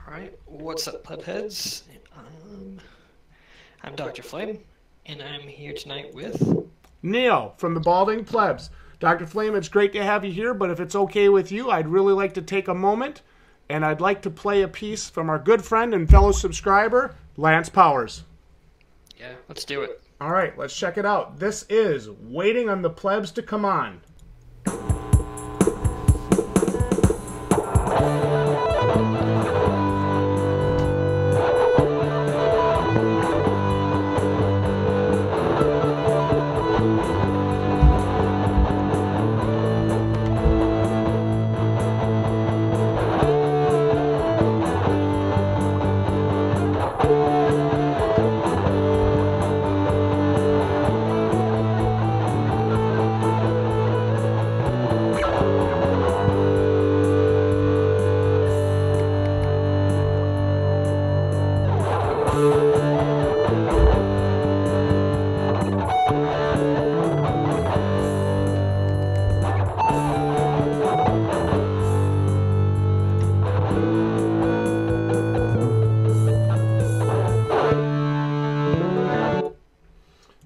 Alright, what's up, PLEBHEADS? I'm Dr. Flame, and I'm here tonight with... Neo from the Balding Plebs. Dr. Flame, it's great to have you here, but if it's okay with you, I'd really like to take a moment, and I'd like to play a piece from our good friend and fellow subscriber, Lance Powers. Yeah, let's do it. All right, let's check it out. This is Waiting on the Plebs to Come On.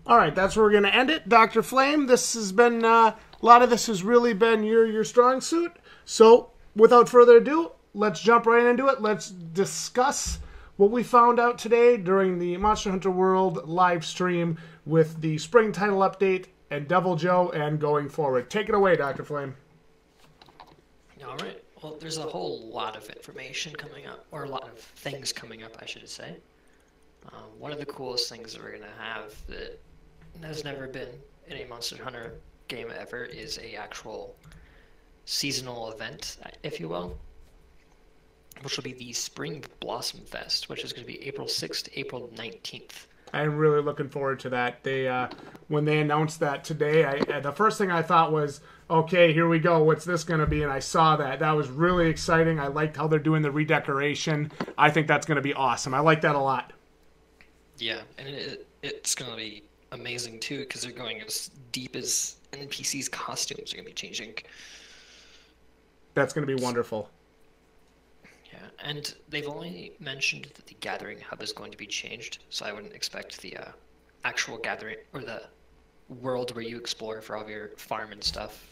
All right, that's where we're going to end it. Dr. Flame, this has been, a lot of this has really been your strong suit. So, without further ado, let's jump right into it. Let's discuss what we found out today during the Monster Hunter World live stream with the spring title update and Deviljho and going forward. Take it away, Dr. Flame. All right, well, there's a whole lot of information coming up, or a lot of things coming up, I should say. One of the coolest things that we're going to have that has never been in a Monster Hunter game ever is a actual seasonal event, if you will, which will be the Spring Blossom Fest, which is going to be April 6th to April 19th. I'm really looking forward to that. They when they announced that today, the first thing I thought was, okay, here we go. What's this going to be? And I saw that. That was really exciting. I liked how they're doing the redecoration. I think that's going to be awesome. I like that a lot. Yeah, and it's going to be amazing too, because they're going as deep as NPCs' costumes are going to be changing. That's going to be wonderful. Yeah, and they've only mentioned that the gathering hub is going to be changed, so I wouldn't expect the actual gathering or the world where you explore for all of your farm and stuff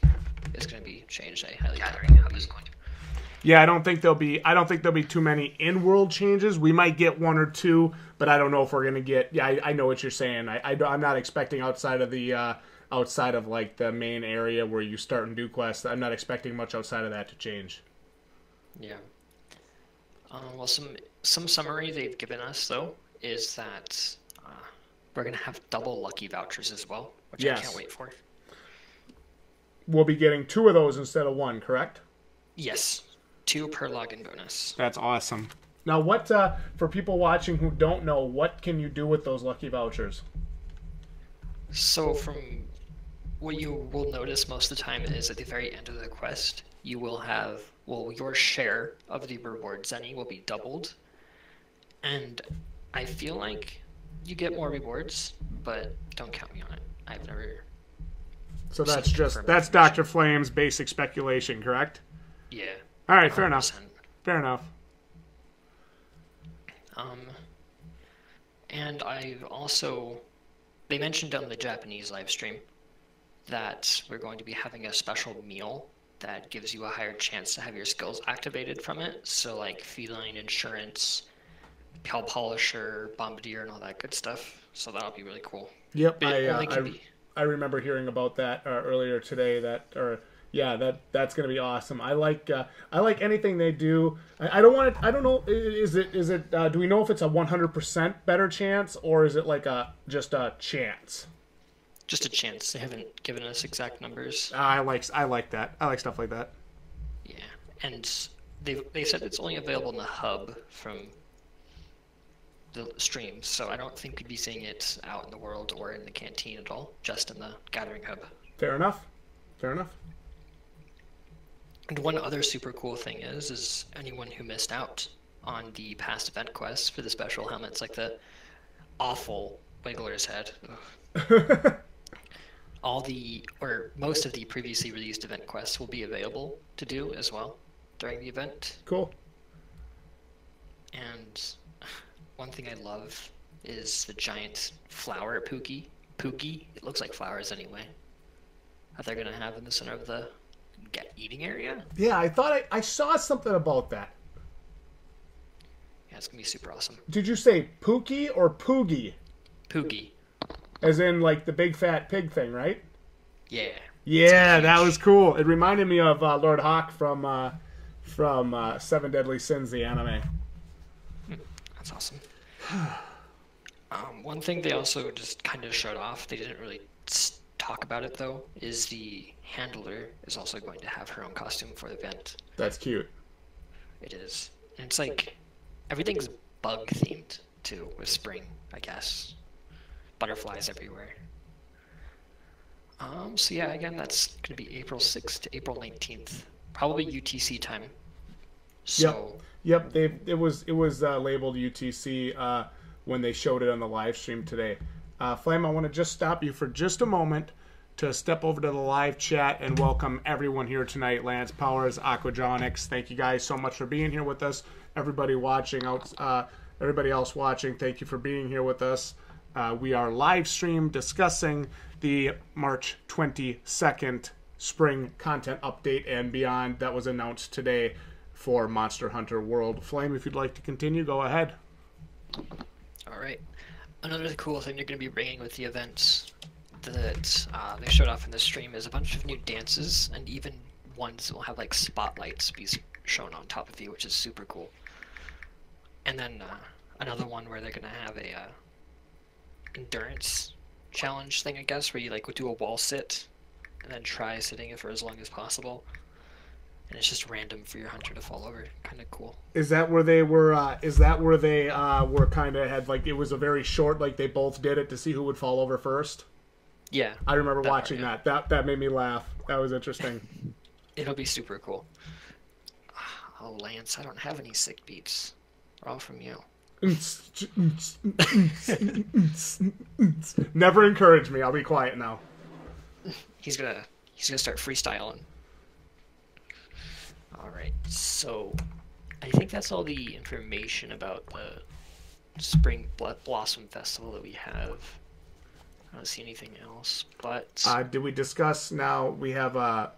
is going to be changed. I highly doubt the hub is going to. Yeah, I don't think there'll be too many in-world changes. We might get one or two, but I don't know if we're gonna get. Yeah, I know what you're saying. I'm not expecting outside of like the main area where you start and do quests. I'm not expecting much outside of that to change. Yeah. Well, some summary they've given us though is that we're gonna have double lucky vouchers as well, which I can't wait for. We'll be getting 2 of those instead of 1, correct? Yes. 2 per login bonus. That's awesome. Now, what for people watching who don't know, what can you do with those lucky vouchers? So, from what you will notice most of the time is at the very end of the quest, you will have, well, your share of the reward zenny will be doubled, and I feel like you get more rewards, but don't count me on it. I've never. So that's Dr. Flame's basic speculation, correct? Yeah. All right, fair 100%. enough. Fair enough. And I've also, they mentioned on the Japanese live stream that we're going to be having a special meal that gives you a higher chance to have your skills activated from it. So like feline insurance, Pal Polisher, Bombardier, and all that good stuff. So that'll be really cool. Yep, I remember hearing about that earlier today. That's going to be awesome. I like anything they do. I don't want it. I don't know. Is it? Do we know if it's a 100% better chance or is it like just a chance? Just a chance. They haven't given us exact numbers. I like that. I like stuff like that. Yeah, and they said it's only available in the hub from the stream, so I don't think we'd be seeing it out in the world or in the canteen at all. Just in the gathering hub. Fair enough. Fair enough. And one other super cool thing is anyone who missed out on the past event quests for the special helmets, like the awful Wiggler's head. all the, or most of the previously released event quests will be available to do as well during the event. Cool. And one thing I love is the giant flower Pookie. It looks like flowers anyway. That they're gonna have in the center of the eating area. Yeah, I thought I saw something about that. Yeah, it's gonna be super awesome. Did you say Pookie or Poogie? Poogie. As in, like, the big fat pig thing, right? Yeah. Yeah, that was cool. It reminded me of Lord Hawk from Seven Deadly Sins, the anime. That's awesome. One thing they also just kind of showed off, they didn't really talk about it though, is the handler is also going to have her own costume for the event. That's cute. It is. And it's like, everything's bug themed too, with spring, I guess. Butterflies everywhere. So yeah, again, that's going to be April 6th to April 19th. Probably UTC time. So, Yep. It was labeled UTC when they showed it on the live stream today. Flame, I want to just stop you for just a moment to step over to the live chat and welcome everyone here tonight. Lance Powers, Aquadronics, thank you guys so much for being here with us. Everybody watching, everybody else watching, thank you for being here with us. We are live stream discussing the March 22nd spring content update and beyond that was announced today for Monster Hunter World. Flame, if you'd like to continue, go ahead. All right. Another cool thing they're going to be bringing with the events that they showed off in the stream is a bunch of new dances, and even ones that will have like spotlights be shown on top of you, which is super cool. And then another one where they're going to have a endurance challenge thing, I guess, where you like would do a wall sit and then try sitting it for as long as possible. And it's just random for your hunter to fall over. Kind of cool. Is that where they were? Is that where they were kind of had like it was a very short like they both did it to see who would fall over first? Yeah, I remember watching that. That made me laugh. That was interesting. It'll be super cool. Oh, Lance, I don't have any sick beats. They're all from you. Never encourage me. I'll be quiet now. He's gonna start freestyling. Alright, so I think that's all the information about the Spring Blossom Festival that we have. I don't see anything else, but... did we discuss now, we have,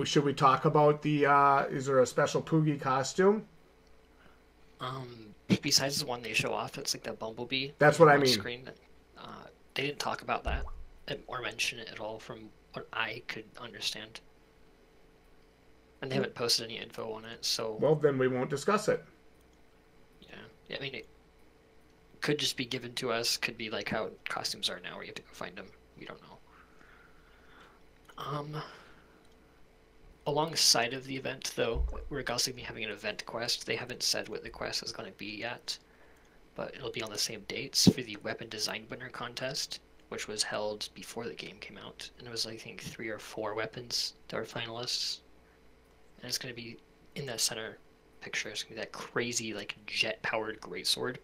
should we talk about the, is there a special Poogie costume? Besides the one they show off, that's like the bumblebee. That's what I mean. Screen, they didn't talk about that, or mention it at all from what I could understand. And they haven't posted any info on it, so... Well, then we won't discuss it. Yeah, I mean, it could just be given to us, could be like how costumes are now, where you have to go find them. We don't know. Alongside of the event, though, we're also going to be having an event quest. They haven't said what the quest is going to be yet, but it'll be on the same dates for the Weapon Design Winner contest, which was held before the game came out. And it was, I think, 3 or 4 weapons that were finalists. And it's going to be in the center picture. It's going to be that crazy, like, jet-powered greatsword.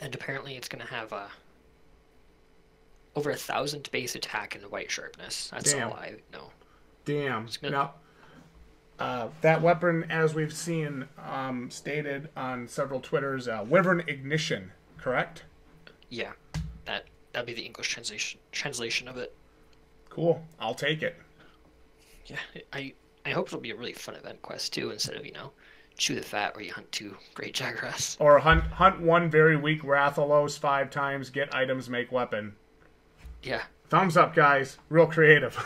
And apparently it's going to have over 1,000 base attack and white sharpness. That's all I know. Damn. Now, that weapon, as we've seen stated on several Twitters, Wyvern Ignition, correct? Yeah. That'd be the English translation of it. Cool. I'll take it. Yeah, I hope it'll be a really fun event quest too, instead of, chew the fat where you hunt 2 great Jagras. Or hunt 1 very weak Rathalos 5 times, get items, make weapon. Yeah. Thumbs up, guys. Real creative.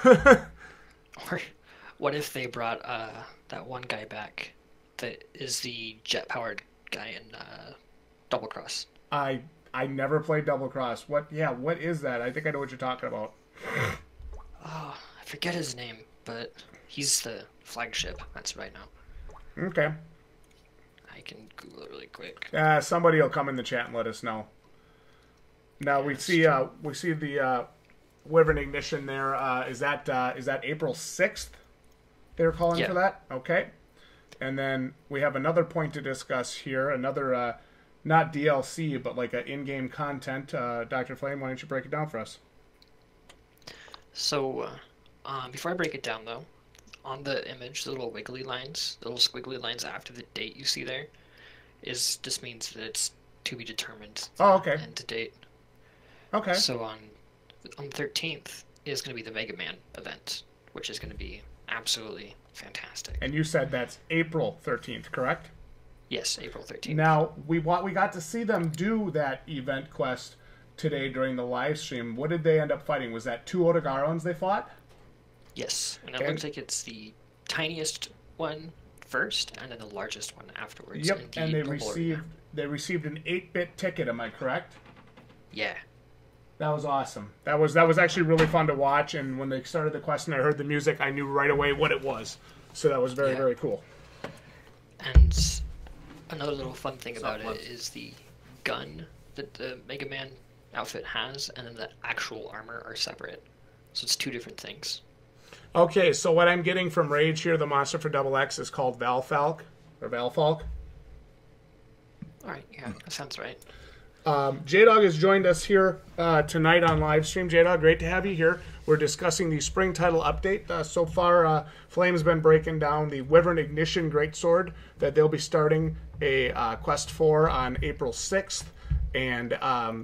Or what if they brought that one guy back that is the jet-powered guy in Double Cross? I never played Double Cross. What is that? I think I know what you're talking about. Oh, I forget his name, but he's the flagship. That's right now. Okay. I can Google it really quick. Somebody will come in the chat and let us know. Now we see the Wyvern Ignition there. Is that April 6th? They're calling for that. Okay. And then we have another point to discuss here. Another not DLC, but like a in-game content. Dr. Flame, why don't you break it down for us? So, before I break it down, though, on the image, the little wiggly lines, the little squiggly lines after the date you see there, just means that it's to be determined. Oh, okay. And to date. Okay. So on the 13th is going to be the Mega Man event, which is going to be absolutely fantastic. And you said that's April 13th, correct? Yes, April 13th. Now, we got to see them do that event quest today during the live stream. What did they end up fighting? Was that 2 Otogarons they fought? Yes, and it looks like it's the tiniest one first, and then the largest one afterwards. Yep, and they received an 8-bit ticket. Am I correct? Yeah. That was awesome. That was actually really fun to watch. And when they started the quest and I heard the music, I knew right away what it was. So that was very, very cool. And another little fun thing about it is the gun that the Mega Man outfit has, and then the actual armor are separate. So it's 2 different things. Okay, so what I'm getting from Rage here, the monster for Double X, is called Valfalk, or Valfalk. Alright, yeah, that sounds right. Jdog has joined us here tonight on live stream. Jdog, great to have you here. We're discussing the spring title update. So far, Flame's been breaking down the Wyvern Ignition Greatsword that they'll be starting a quest for on April 6th, and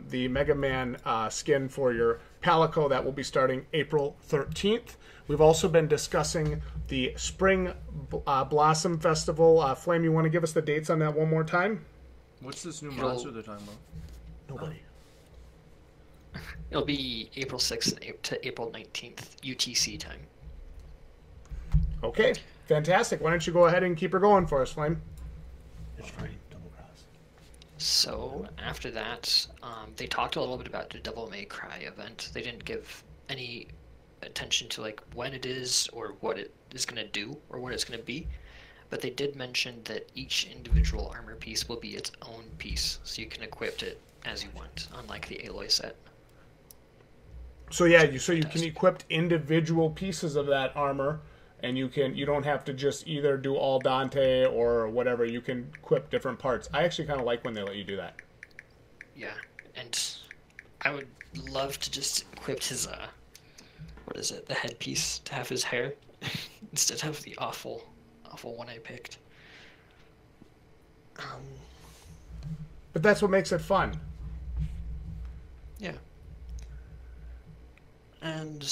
the Mega Man skin for your Palico that will be starting April 13th. We've also been discussing the Spring Blossom Festival. Flame, you want to give us the dates on that one more time? What's this new monster they're talking about? Nobody. It'll be April 6th to April 19th, UTC time. Okay, fantastic. Why don't you go ahead and keep her going for us, Flame? It's fine. Double cross. So after that, they talked a little bit about the Devil May Cry event. They didn't give any attention to like when it is or what it is going to do or what it's going to be, but they did mention that each individual armor piece will be its own piece, so you can equip it as you want, unlike the Aloy set. So yeah, you can equip individual pieces of that armor, and you don't have to just either do all Dante or whatever. You can equip different parts. I actually kind of like when they let you do that. Yeah, and I would love to just equip his what is it, the headpiece, to have his hair instead of the awful one I picked. But that's what makes it fun. Yeah. And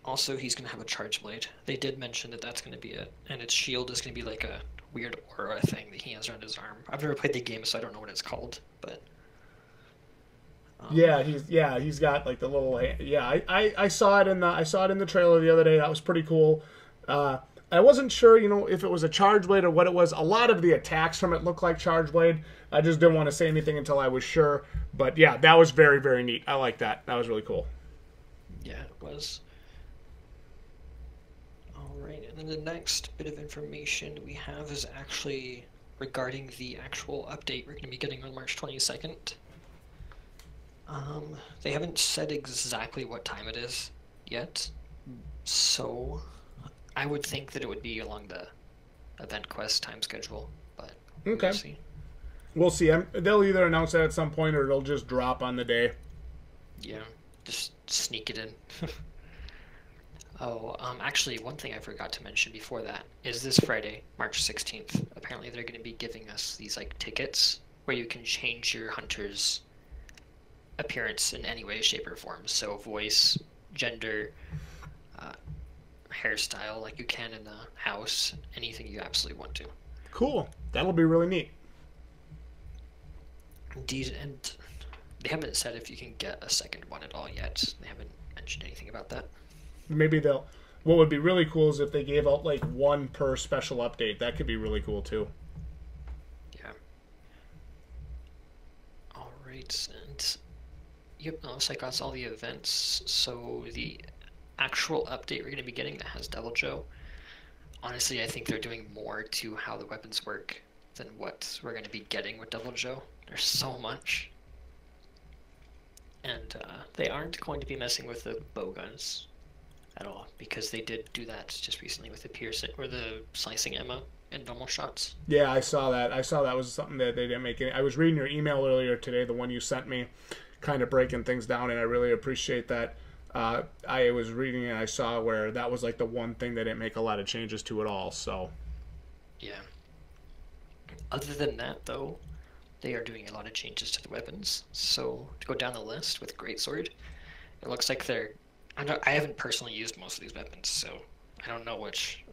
also he's going to have a charge blade. They did mention that that's going to be it. And its shield is going to be like a weird aura thing that he has around his arm. I've never played the game, so I don't know what it's called, but... he's got like the little... Yeah, I saw it in the trailer the other day. That was pretty cool. I wasn't sure, if it was a charge blade or what it was. A lot of the attacks from it look like charge blade. I just didn't want to say anything until I was sure. But yeah, that was very, very neat. I like that. That was really cool. Yeah, it was. Alright, and then the next bit of information we have is actually regarding the actual update we're going to be getting on March 22nd. They haven't said exactly what time it is yet, so I would think that it would be along the event quest time schedule, but okay. We'll see. We'll see. They'll either announce that at some point or it'll just drop on the day. Yeah, just sneak it in. Actually, one thing I forgot to mention before that is this Friday, March 16th. Apparently, they're going to be giving us these like tickets where you can change your hunter's appearance in any way, shape, or form. So voice, gender, hairstyle, like you can in the house, anything you absolutely want to. Cool. That'll be really neat. Indeed, and they haven't said if you can get a second one at all yet. They haven't mentioned anything about that. Maybe they'll... What would be really cool is if they gave out like one per special update. That could be really cool too. Yeah. Alright, and... Yep, looks like that's all the events. So the actual update we're going to be getting that has Deviljho. Honestly, I think they're doing more to how the weapons work than what we're going to be getting with Deviljho. There's so much. And they aren't going to be messing with the bowguns at all, because they did do that just recently with the piercing or the slicing ammo and normal shots. Yeah, I saw that. I saw that was something that they didn't make any... I was reading your email earlier today, the one you sent me, kind of breaking things down, and I really appreciate that. I was reading and I saw where that was like the one thing they didn't make a lot of changes to at all. So Yeah. Other than that, though, they are doing a lot of changes to the weapons. So to go down the list with Greatsword, it looks like I haven't personally used most of these weapons, so I don't know which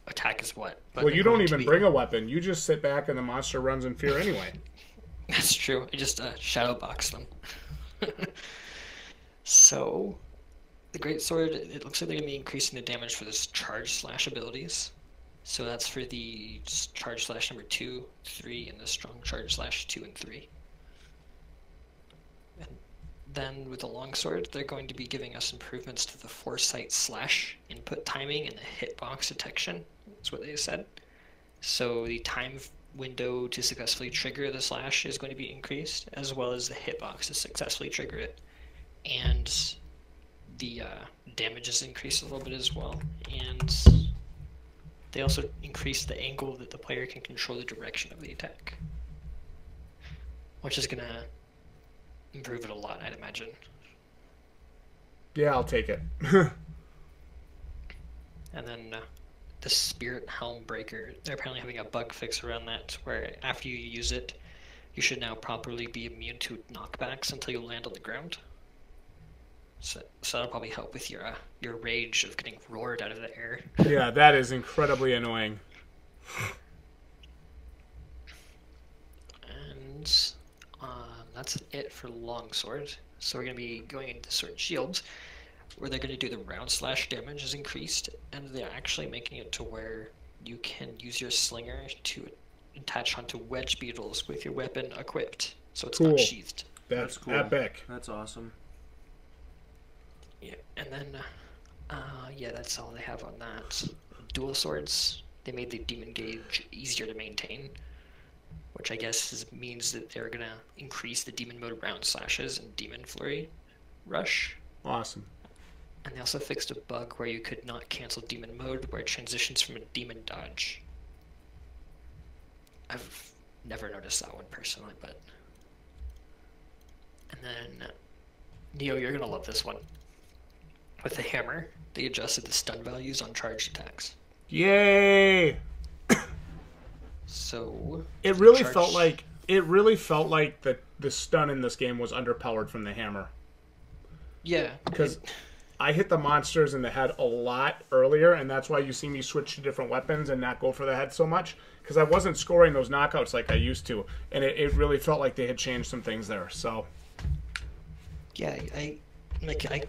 attack is what. But well, you don't even bring a weapon. You just sit back and the monster runs in fear anyway. That's true. I just shadow box them. So the Greatsword, it looks like they're going to be increasing the damage for this charge slash abilities. So that's for the charge slash number 2, 3, and the strong charge slash 2 and 3. And then with the longsword, they're going to be giving us improvements to the foresight slash input timing and the hitbox detection. That's what they said. So the time window to successfully trigger the slash is going to be increased, as well as the hitbox to successfully trigger it. And the damage is increased a little bit as well. And they also increase the angle that the player can control the direction of the attack, which is going to improve it a lot, I'd imagine. Yeah, I'll take it. And then the Spirit Helm Breaker, they're apparently having a bug fix around that, where after you use it, you should now properly be immune to knockbacks until you land on the ground. So that'll probably help with your rage of getting roared out of the air. Yeah, that is incredibly annoying. And that's it for Longsword. So we're going to be going into Sword and Shields, where they're going to do the round slash damage is increased, and they're actually making it to where you can use your slinger to attach onto wedge beetles with your weapon equipped, so it's not sheathed. That's cool. Epic. That's awesome. Yeah, and then, yeah, that's all they have on that. Dual swords, they made the demon gauge easier to maintain, which I guess means that they're going to increase the demon mode round slashes and demon flurry rush. Awesome. And they also fixed a bug where you could not cancel demon mode, where it transitions from a demon dodge. I've never noticed that one personally, but... And then, Neo, you're going to love this one. With the hammer, they adjusted the stun values on charged attacks. Yay! So... It really felt like the stun in this game was underpowered from the hammer. Yeah. Because I hit the monsters in the head a lot earlier, and that's why you see me switch to different weapons and not go for the head so much. Because I wasn't scoring those knockouts like I used to. And it really felt like they had changed some things there, so... Yeah, I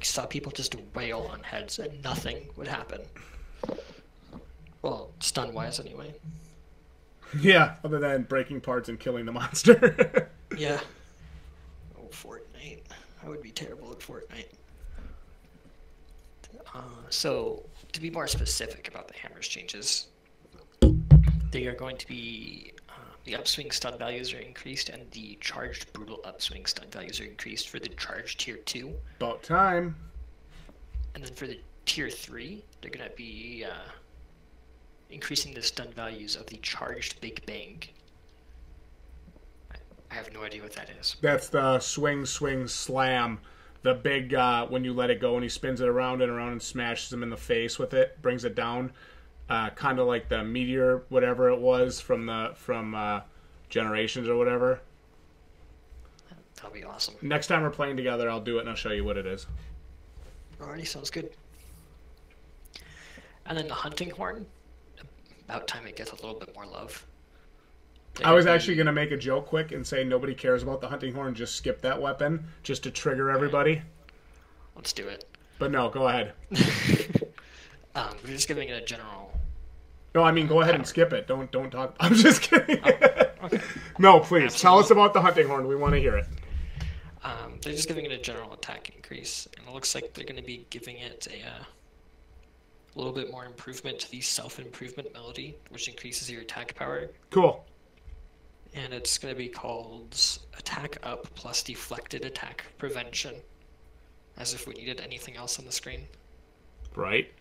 saw people just wail on heads and nothing would happen. Well, stun-wise anyway. Yeah, other than breaking parts and killing the monster. Yeah. Oh, Fortnite. I would be terrible at Fortnite. So, to be more specific about the hammer's changes, they are going to be... the upswing stun values are increased, and the charged brutal upswing stun values are increased for the charged tier 2. About time. And then for the tier 3, they're going to be increasing the stun values of the charged Big Bang. I have no idea what that is. That's the swing, swing, slam. The big, when you let it go and he spins it around and around and smashes him in the face with it, brings it down. Kind of like the meteor, whatever it was from Generations or whatever. That'll be awesome. Next time we're playing together, I'll do it and I'll show you what it is. Alrighty, sounds good. And then the hunting horn. About time it gets a little bit more love. I was actually going to make a joke quick and say nobody cares about the hunting horn, just skip that weapon, just to trigger everybody. Let's do it. But no, go ahead. We're just giving it a general... No, I mean, go ahead and skip it. Don't talk... I'm just kidding. Oh, okay. No, please. Absolutely. Tell us about the hunting horn. We want to hear it. They're just giving it a general attack increase, and it looks like they're going to be giving it a little bit more improvement to the self-improvement melody, which increases your attack power. Cool. And it's going to be called Attack Up plus Deflected Attack Prevention, as if we needed anything else on the screen. Right.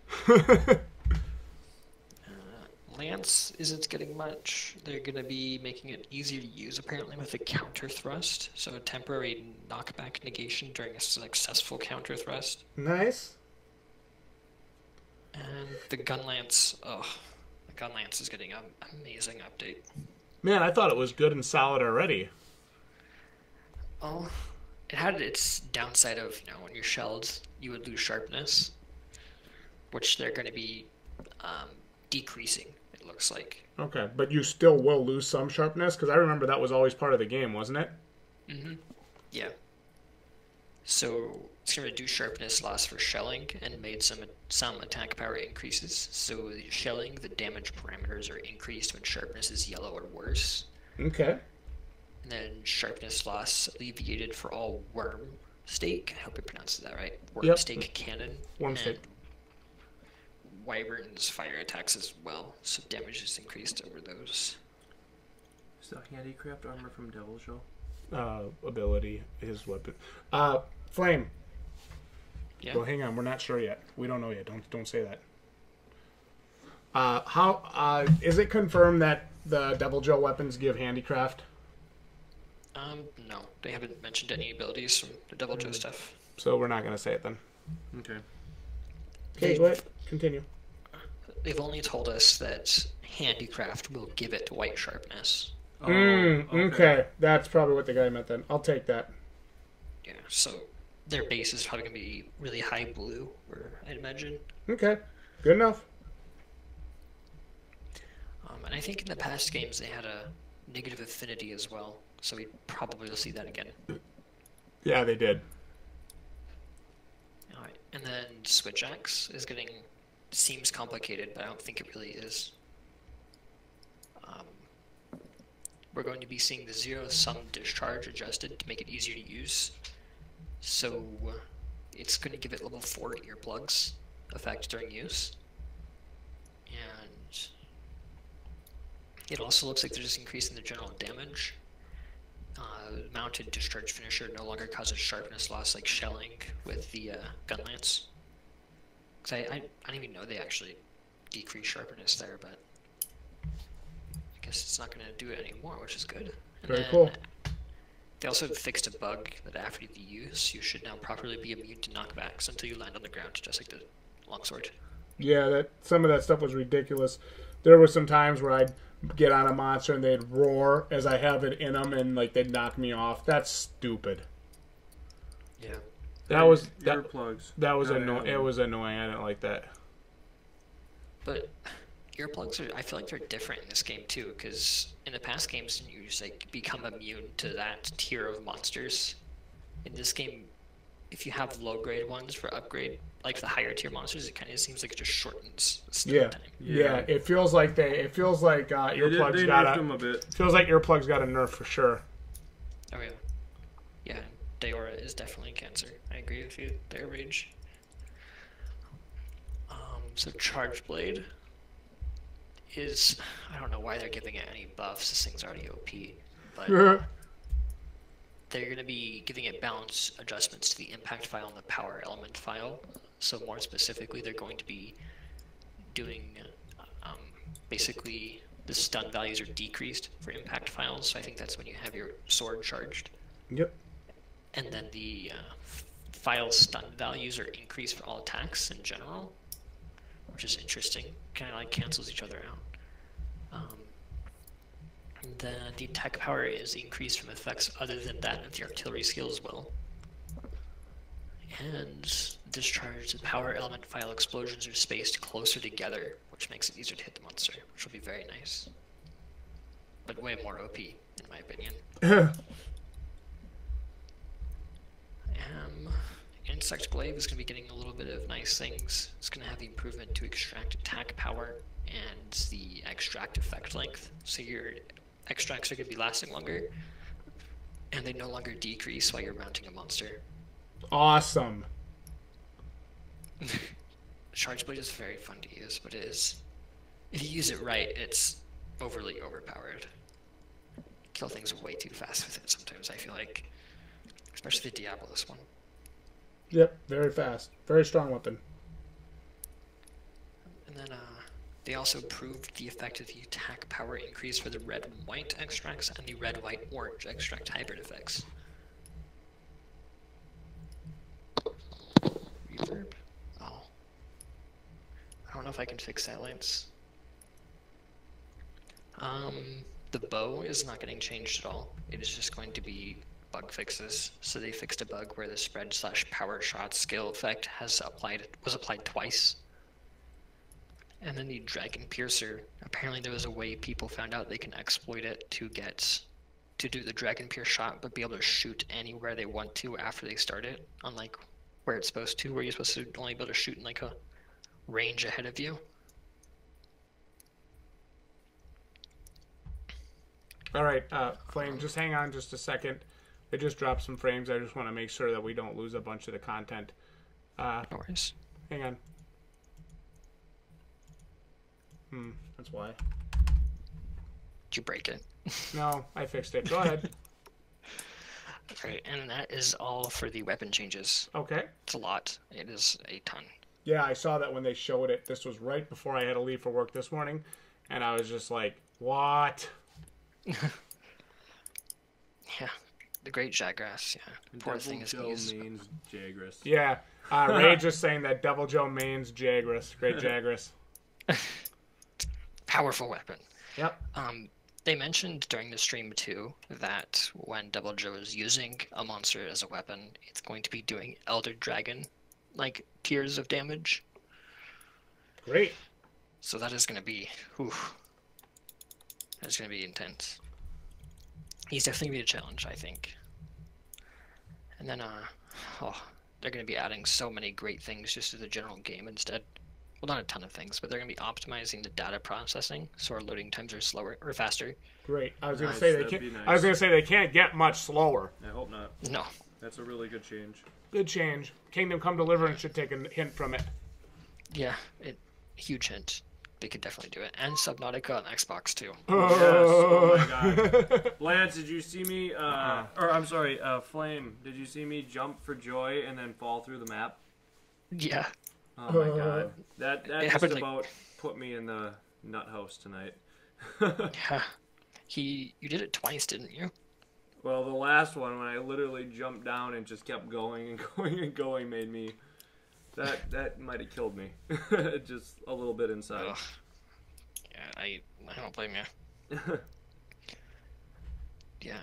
Lance isn't getting much. They're going to be making it easier to use, apparently, with a counter thrust. So a temporary knockback negation during a successful counter thrust. Nice. And the Gun Lance, the Gun Lance is getting an amazing update. Man, I thought it was good and solid already. Well, it had its downside of, when you're shelled, you would lose sharpness, which they're going to be decreasing, it looks like. Okay, but you still will lose some sharpness? Because I remember that was always part of the game, wasn't it? Mm-hmm. Yeah. So it's going to reduce sharpness loss for shelling and made some attack power increases. So the shelling, the damage parameters are increased when sharpness is yellow or worse. Okay. And then sharpness loss alleviated for all worm stake. I hope I pronounced that right. Worm stake cannon. Worm stake. Wyvern's fire attacks as well, so damage is increased over those. Is the handicraft armor from Deviljho? Ability, his weapon. Flame. Yeah. Well, hang on, we're not sure yet. We don't know yet. Don't say that. How is it confirmed that the Deviljho weapons give handicraft? No, they haven't mentioned any abilities from the Deviljho stuff. So we're not gonna say it then. Okay. Okay, go ahead. Continue. They've only told us that handicraft will give it white sharpness. Oh, okay. That's probably what the guy meant then. I'll take that. Yeah, so their base is probably going to be really high blue, I'd imagine. Okay, good enough. And I think in the past games they had a negative affinity as well, so we probably will see that again. Yeah, they did. Alright, and then Switch Axe is seems complicated, but I don't think it really is. We're going to be seeing the zero-sum discharge adjusted to make it easier to use. So it's going to give it level 4 earplugs effect during use. And it also looks like there's an increase in the general damage. Mounted discharge finisher no longer causes sharpness loss like shelling with the Gun Lance. Because I didn't even know they actually decrease sharpness there, but I guess it's not going to do it anymore, which is good. And Very cool. They also fixed a bug that after the use, you should now properly be immune to knockbacks until you land on the ground, just like the longsword. Yeah, some of that stuff was ridiculous. There were some times where I'd get on a monster and they'd roar as I have it in them, and like they'd knock me off. That's stupid. Yeah. That was earplugs. That was annoying. It was annoying. I didn't like that. But earplugs I feel like they're different in this game too, because in the past games you just like become immune to that tier of monsters. In this game, if you have low grade ones for upgrade, like the higher tier monsters, it kind of seems like it just shortens the stun time. Yeah. It feels like earplugs they got nerfed them a bit. Feels like earplugs got a nerf for sure. Oh yeah. Yeah, Deora is definitely cancer. I agree with you there, Rage. So Charge Blade is, I don't know why they're giving it any buffs. This thing's already OP, but they're going to be giving it balance adjustments to the impact file and the power element file. So more specifically, they're going to be doing basically the stun values are decreased for impact files. So I think that's when you have your sword charged. Yep. And then the file stun values are increased for all attacks in general, which is interesting. Kind of like cancels each other out. The attack power is increased from effects other than that of the artillery skill as well. And discharge, the power element file explosions are spaced closer together, which makes it easier to hit the monster, which will be very nice. But way more OP, in my opinion. Insect Glaive is going to be getting a little bit of nice things. It's going to have the improvement to extract attack power and the extract effect length. So your extracts are going to be lasting longer, and they no longer decrease while you're mounting a monster. Awesome. Charge Blade is very fun to use, but it is, if you use it right, it's overly overpowered. Kill things way too fast with it sometimes, I feel like. Especially the Diabolus one. Yep, very fast. Very strong weapon. And then They also improved the effect of the attack power increase for the red and white extracts and the red, white, orange extract hybrid effects. Reverb? Oh. I don't know if I can fix that, Lance. The bow is not getting changed at all. It is just going to be bug fixes. So they fixed a bug where the spread / power shot skill effect was applied twice. And then the Dragon Piercer, apparently there was a way people found out they can exploit it to do the Dragon Pierce shot, but be able to shoot anywhere they want to after they start it, unlike where it's supposed to, where you're supposed to only be able to shoot in like a range ahead of you. All right, Flame, just hang on just a second. They just dropped some frames. I just want to make sure that we don't lose a bunch of the content. No worries. Hang on. That's why. Did you break it? No, I fixed it. Go ahead. Right, and that is all for the weapon changes. Okay. It's a lot. It is a ton. Yeah, I saw that when they showed it. This was right before I had to leave for work this morning, and I was just like, what? Yeah, the great Jagras, yeah. Poor thing is Deviljho means Jagras. Yeah, Ray just saying that Deviljho mains Jagras. Great Jagras. Powerful weapon. Yep. They mentioned during the stream too that when Deviljho is using a monster as a weapon, it's going to be doing Elder Dragon like tiers of damage. Great. So that is going to be, that's going to be intense. He's definitely going to be a challenge, I think. And then, they're going to be adding so many great things just to the general game instead. Well, not a ton of things, but they're going to be optimizing the data processing, so our loading times are slower or faster. Great. I was going to Nice, say they that'd can't. be nice. I was going to say they can't get much slower. I hope not. No. That's a really good change. Good change. Kingdom Come Deliverance should take a hint from it. Yeah, huge hint. They could definitely do it. And Subnautica on Xbox too. Yes. Oh my god. Lance, did you see me? Or I'm sorry, Flame. Did you see me jump for joy and then fall through the map? Yeah. Oh my god. That just happened, about put me in the nut house tonight. Yeah. You did it twice, didn't you? Well, the last one when I literally jumped down and just kept going and going and going made me. That might have killed me. Just a little bit inside. Ugh. Yeah, I don't blame you. Yeah.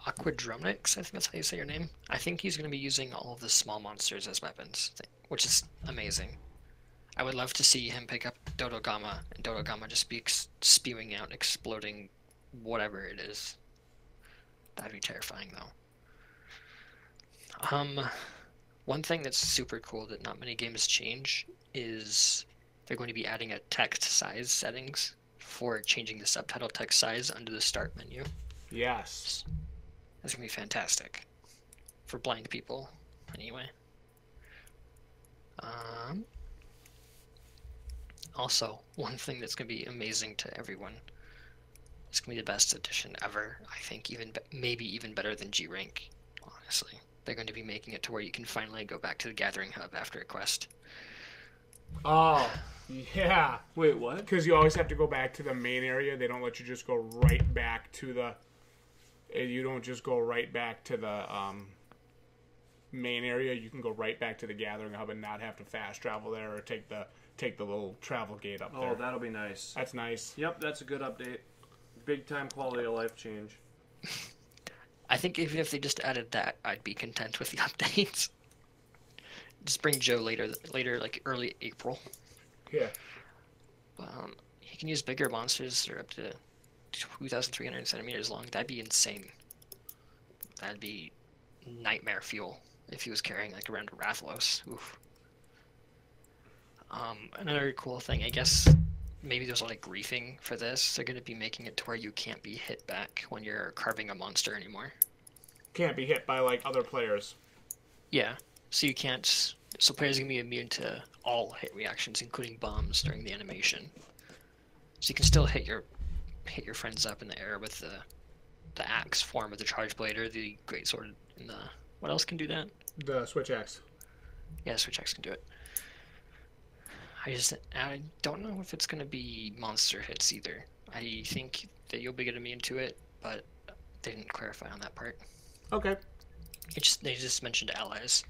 Aquadromix, I think that's how you say your name. I think he's going to be using all of the small monsters as weapons, which is amazing. I would love to see him pick up Dodogama, and Dodogama just be spewing out, exploding whatever it is. That'd be terrifying, though. One thing that's super cool that not many games change is they're going to be adding a text size settings for changing the subtitle text size under the start menu. Yes. That's going to be fantastic. For blind people, anyway. Also, one thing that's going to be amazing to everyone. It's going to be the best edition ever. I think maybe even better than G Rank, honestly. They're going to be making it to where you can finally go back to the Gathering Hub after a quest. Oh, yeah. Wait, what? Because you always have to go back to the main area. They don't let you just go right back to the... You don't just go right back to the main area. You can go right back to the Gathering Hub and not have to fast travel there or take the little travel gate up there. Oh, that'll be nice. That's nice. Yep, that's a good update. Big time quality of life change. I think even if they just added that, I'd be content with the updates. Just bring Joe later, like early April. Yeah. He can use bigger monsters that are up to 2,300 centimeters long. That'd be insane. That'd be nightmare fuel if he was carrying like around a Rathalos. Oof. Another cool thing, I guess, maybe there's a lot of griefing for this. They're going to be making it to where you can't be hit back when you're carving a monster anymore. Can't be hit by, like, other players. Yeah, so you can't... So players are going to be immune to all hit reactions, including bombs during the animation. So you can still hit your friends up in the air with the axe form of the charge blade or the great sword and the... What else can do that? The Switch Axe. Yeah, Switch Axe can do it. I don't know if it's gonna be monster hits either. I think that you'll be getting me into it, but they didn't clarify on that part. Okay. They just mentioned allies.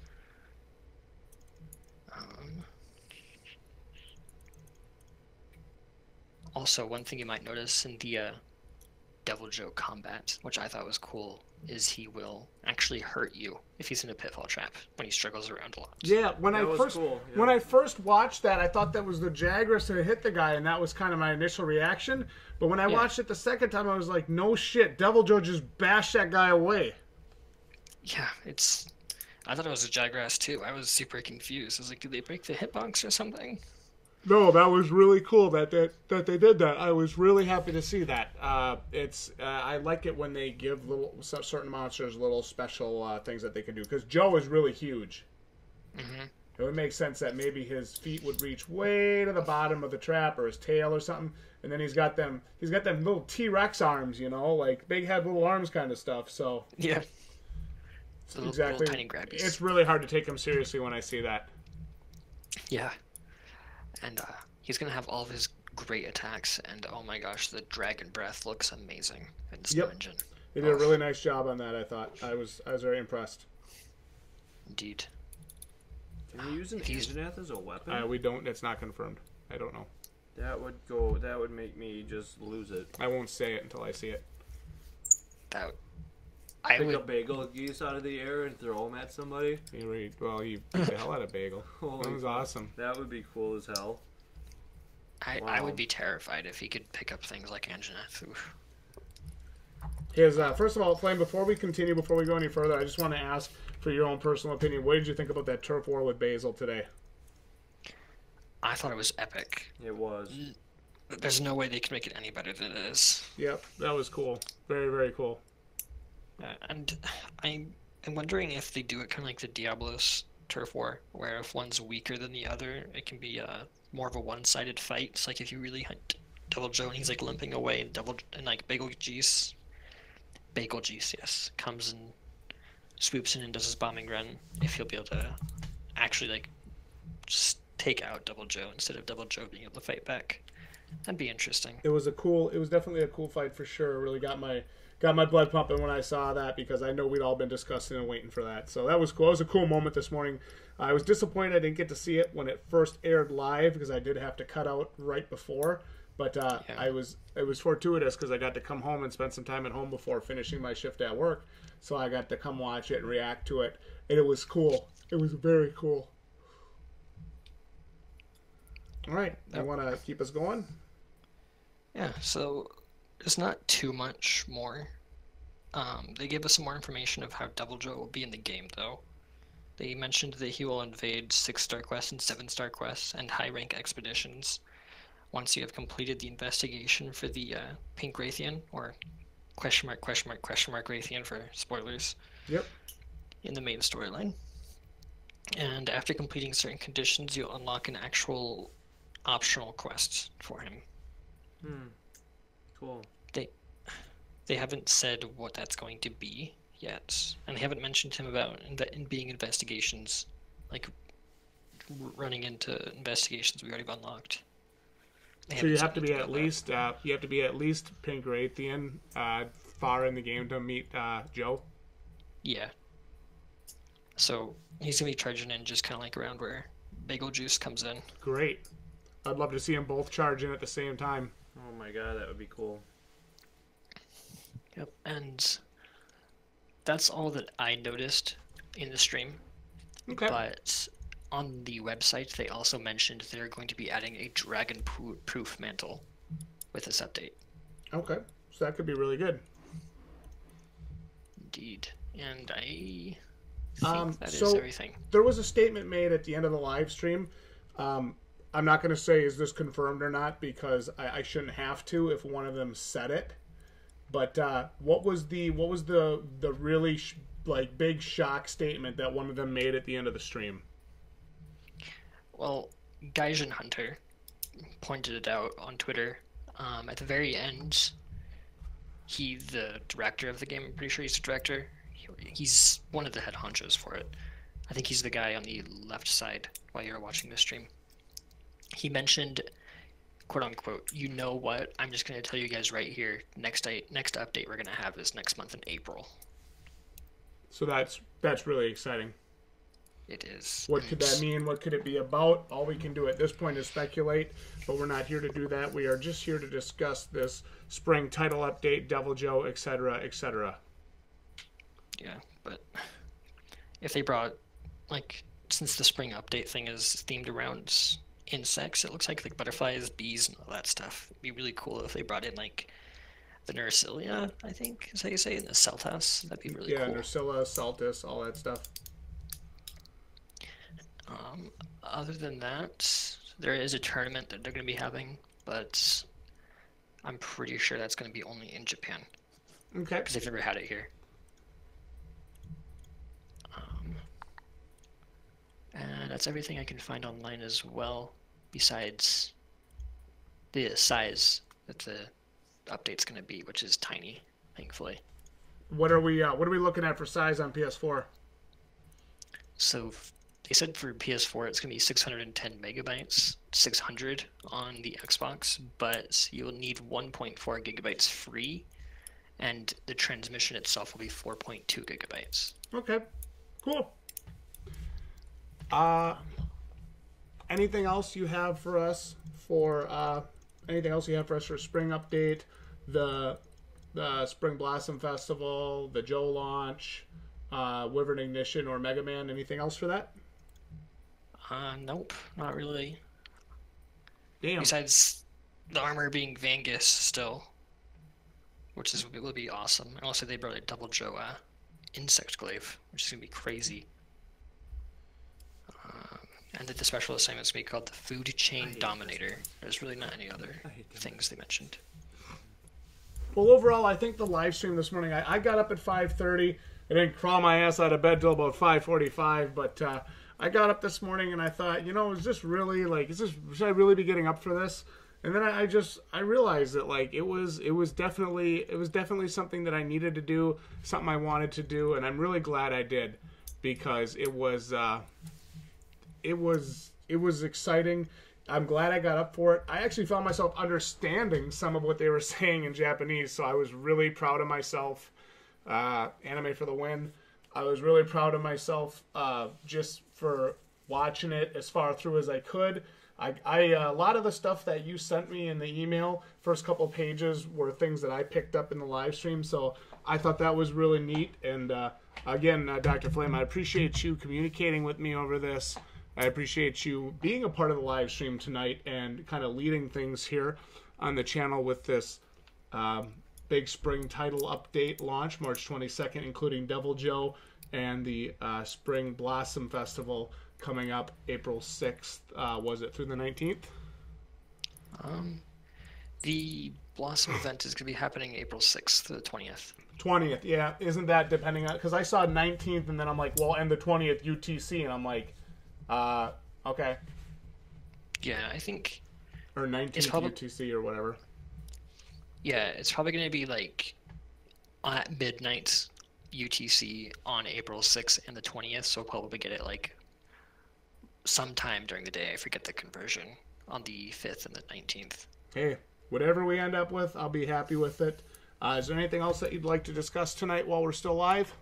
Also, one thing you might notice in the Deviljho combat, which I thought was cool, is he will actually hurt you if he's in a pitfall trap when he struggles around a lot. Yeah, when That I first watched that, I thought that was the Jagras that hit the guy, and that was kind of my initial reaction. But when I watched it the second time, I was like, no shit, Deviljho just bashed that guy away. Yeah, I thought it was a Jagras too. I was super confused. I was like, did they break the hitbox or something? No, that was really cool that they did that. I was really happy to see that. I like it when they give certain monsters little special things that they can do, because Joe is really huge. Mm-hmm. It would make sense that maybe his feet would reach way to the bottom of the trap, or his tail or something, and then he's got them little T-Rex arms, like big head, little arms kind of stuff. So yeah, exactly. Little tiny grabbies. It's really hard to take him seriously when I see that. Yeah. And he's going to have all of his great attacks, and oh my gosh, the Dragon Breath looks amazing in this new engine. He did a really nice job on that, I thought. I was very impressed. Indeed. Can you use an Anjanath as a weapon? We don't. It's not confirmed. I don't know. That would make me just lose it. I won't say it until I see it. Pick a bagel geese out of the air and throw them at somebody. He beat the hell out of Bagel. That was awesome. That would be cool as hell. I would be terrified if he could pick up things like Anjanath. First of all, Flame, before we go any further, I just want to ask for your own personal opinion. What did you think about that turf war with Basil today? I thought it was epic. It was. There's no way they can make it any better than it is. Yep, that was cool. Very, very cool. And I'm wondering if they do it kind of like the Diablos turf war, where if one's weaker than the other, it can be more of a one-sided fight. It's like if you really hunt Deviljho and he's like limping away, and like Bagel Geese, yes, comes and swoops in and does his bombing run. If he'll be able to actually like just take out Deviljho instead of Deviljho being able to fight back, that'd be interesting. It was definitely a cool fight for sure. It really got my blood pumping when I saw that, because I know we'd all been discussing and waiting for that. So that was cool. It was a cool moment this morning. I was disappointed I didn't get to see it when it first aired live, because I did have to cut out right before. But it was fortuitous, because I got to come home and spend some time at home before finishing my shift at work. So I got to come watch it and react to it. And it was cool. It was very cool. All right. You want to keep us going? Yeah, so there's not too much more. They gave us some more information of how Deviljho will be in the game, though. They mentioned that he will invade 6-star quests and 7-star quests and high-rank expeditions once you have completed the investigation for the Pink Raytheon, or question mark Raytheon for spoilers. Yep. In the main storyline. And after completing certain conditions, you'll unlock an actual optional quest for him. Cool. They haven't said what that's going to be yet, and they haven't mentioned him about in being investigations, like running into investigations we already have unlocked. So you have to be at least Pink Raytheon far in the game to meet Joe. Yeah. So he's gonna be charging in just kind of like around where Bagel Juice comes in. Great. I'd love to see them both charge in at the same time. Oh my god, that would be cool. Yep, and that's all that I noticed in the stream. Okay. But on the website, they also mentioned they're going to be adding a dragon-proof mantle with this update. Okay, so that could be really good. Indeed, and I think that is everything. There was a statement made at the end of the live stream. I'm not going to say is this confirmed or not, because I shouldn't have to if one of them said it. But what was the really big shock statement that one of them made at the end of the stream? Well, Gaijin Hunter pointed it out on Twitter. At the very end, the director of the game, I'm pretty sure he's the director. He's one of the head honchos for it. I think he's the guy on the left side while you're watching the stream. he mentioned, quote unquote, you know what? I'm just going to tell you guys right here. Next update we're going to have is next month in April. So that's really exciting. It is. What could that mean? What could it be about? All we can do at this point is speculate, but we're not here to do that. We are just here to discuss this spring title update, Deviljho, etc., etc. Yeah, but if they brought, like, since the spring update thing is themed around insects, it looks like butterflies, bees, and all that stuff. It'd be really cool if they brought in, like, the Nericilia, I think is how you say it, and the Celtas. That'd be really cool. Yeah, Nericilia, Celtis, all that stuff. Other than that, there is a tournament that they're going to be having, but I'm pretty sure that's going to be only in Japan. Okay. Because they've never had it here. And that's everything I can find online as well, besides the size that the update's going to be, which is tiny, thankfully. What are we looking at for size on PS4? So they said for PS4 it's going to be 610 megabytes, 600 on the Xbox, but you'll need 1.4 gigabytes free, and the transmission itself will be 4.2 gigabytes. Okay, cool. Anything else you have for us for spring update, the Spring Blossom Festival, the Joe launch, Wyvern Ignition, or Mega Man? Anything else for that? Nope, not really. Damn. Besides the armor being Vangus still, which will be awesome. And also they brought a Deviljho insect glaive, which is gonna be crazy. And that the special assignment's gonna be called the Food Chain Dominator. There's really not any other things they mentioned. Well, overall, I think the live stream this morning, I got up at 5:30. I didn't crawl my ass out of bed till about 5:45, but I got up this morning and I thought, is this really, should I really be getting up for this? And then I realized that, it was definitely something that I needed to do, something I wanted to do, and I'm really glad I did, because it was exciting. I'm glad I got up for it. I actually found myself understanding some of what they were saying in Japanese, so I was really proud of myself. Anime for the win. I was really proud of myself just for watching it as far through as I could. A lot of the stuff that you sent me in the email, first couple pages, were things that I picked up in the live stream, so I thought that was really neat. And again, Dr. Flame, I appreciate you communicating with me over this. I appreciate you being a part of the live stream tonight and kind of leading things here on the channel with this big spring title update launch, March 22nd, including Deviljho, and the Spring Blossom Festival coming up April 6th. Was it through the 19th? The Blossom event is going to be happening April 6th to the 20th. 20th, yeah. Isn't that depending on... Because I saw 19th, and then I'm like, well, and the 20th UTC, and I'm like... okay. Yeah, I think... Or 19th UTC or whatever. Yeah, it's probably going to be at midnight UTC on April 6th and the 20th, so we'll probably get it sometime during the day. I forget the conversion on the 5th and the 19th. Hey, whatever we end up with, I'll be happy with it. Is there anything else that you'd like to discuss tonight while we're still live?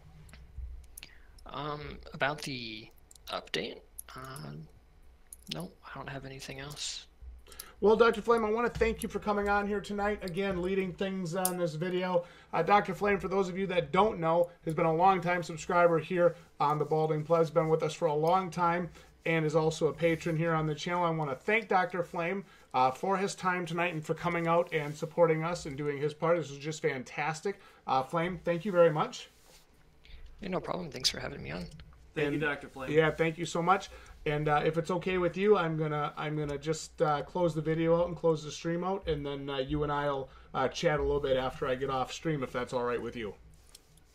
About the update? No, I don't have anything else. Well, Dr. Flame, I want to thank you for coming on here tonight, again, leading things on this video. Dr. Flame, for those of you that don't know, has been a long-time subscriber here on the Balding Plebs, been with us for a long time, and is also a patron here on the channel. I want to thank Dr. Flame for his time tonight and for coming out and supporting us and doing his part. This was just fantastic. Flame, thank you very much. Yeah, no problem. Thanks for having me on. Thank you, Dr. Flame. Yeah, thank you so much. And if it's okay with you, I'm gonna just close the video out and close the stream out, and then you and I'll chat a little bit after I get off stream, if that's all right with you.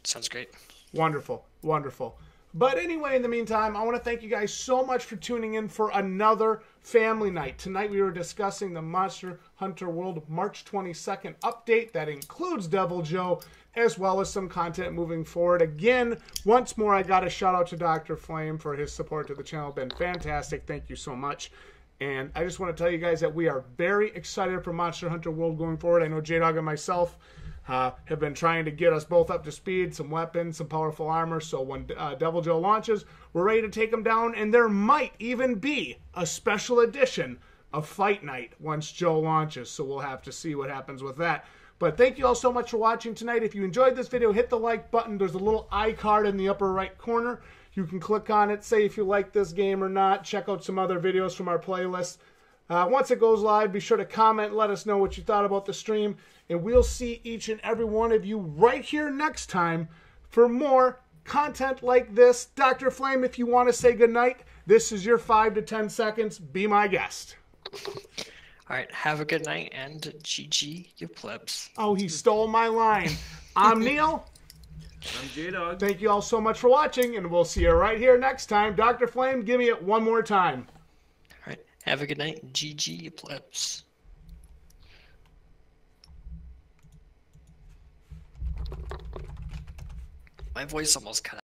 Sounds great. Wonderful, wonderful. But anyway, in the meantime, I want to thank you guys so much for tuning in for another family night. Tonight we were discussing the Monster Hunter World March 22nd update that includes Deviljho, as well as some content moving forward. Again, once more, I got a shout out to Dr. Flame for his support to the channel. Been fantastic. Thank you so much. And I just want to tell you guys that we are very excited for Monster Hunter World going forward. I know Jdog and myself have been trying to get us both up to speed, some weapons, some powerful armor. So when Deviljho launches, we're ready to take him down. And there might even be a special edition of Fight Night once Joe launches. So we'll have to see what happens with that. But thank you all so much for watching tonight. If you enjoyed this video, hit the like button. There's a little iCard in the upper right corner. You can click on it, say if you like this game or not. Check out some other videos from our playlist. Once it goes live, be sure to comment. Let us know what you thought about the stream. And we'll see each and every one of you right here next time for more content like this. Dr. Flame, if you want to say goodnight, this is your 5 to 10 seconds. Be my guest. All right, have a good night, and GG, you plebs. Oh, he stole my line. I'm Neil. I'm Jdog. Thank you all so much for watching, and we'll see you right here next time. Dr. Flame, give me it one more time. All right, have a good night, GG, you plebs. My voice almost cut out.